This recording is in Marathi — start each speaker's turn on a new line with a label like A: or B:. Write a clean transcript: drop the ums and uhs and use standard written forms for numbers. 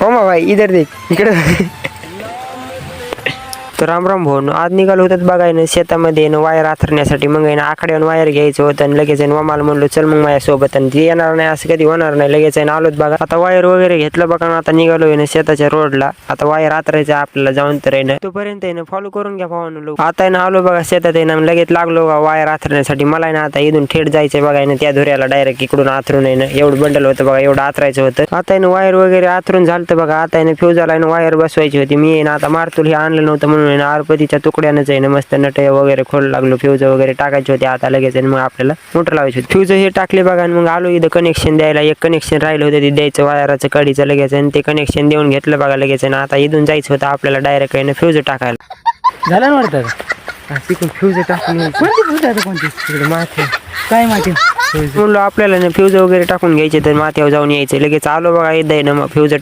A: ओ मा भाई इधर देख इकडे. तर राम भाऊ आज निघालो होतात बघायनं शेतामध्ये वायर आथरण्यासाठी. मग आहे ना आखड्यावर वायर घ्यायचं होतं आणि लगेच वमाला म्हणलो चल मग माझ्यासोबत. आणि ते येणार नाही असं कधी होणार नाही. लगेच आहे आलोत बघा. आता वायर वगैरे घेतलं बघा ना. आता निघालो आहे ना शेताच्या रोडला. आता वायर आथरायचं आपल्याला जाऊन तर आहे ना. तोपर्यंत आहे ना फॉलो करून घ्या भावानं लोक. आता आहे ना आलो बघा शेतात आहे ना लगेच लागलो वायर आथरण्यासाठी. मला आहे ना आता इथून थेट जायचंय बघा ना त्या धुऱ्याला डायरेक्ट इकडून आथरून आहे ना. एवढं बंडल होतं बघा एवढं आथरायचं होतं. आता आहे ना वायर वगैरे आथरून झालं बघा. आता आहे ना फ्यूजला आहे ना वायर बसवायची होती. मी आहे ना आता मारतूल हे आणलं नव्हतं म्हणून आहे ना आरपतीच्या तुकड्यानंच आहे ना मस्त नट वगैरे खोल लागलो. फ्यूज वगैरे टाकायचे होते आता लगेच मग आपल्याला मोटर लावायची होती. फ्यूज हे टाकले बघा आणि मग आलो इथं कनेक्शन द्यायला. एक कनेक्शन राहिलं होतं ते द्यायचं वायराचं कडीचं लगेच आणि ते कनेक्शन देऊन घेतलं बघा लगेच. ना आता इथून जायचं होतं आपल्याला डायरेक्ट आहे ना फ्यूज टाकायला.
B: झालं ना वाटतं
A: तिकडून फ्यूज टाकून
B: कोणती फ्यूज आहे कोणती
A: तिकडे माथे
B: काय माहिती
A: म्हणलो आपल्याला ना फ्यूज वगैरे टाकून घ्यायचे तर माथ्यावर जाऊन यायचं. लगेच आलो बघा इथं आहे ना मग फ्यूज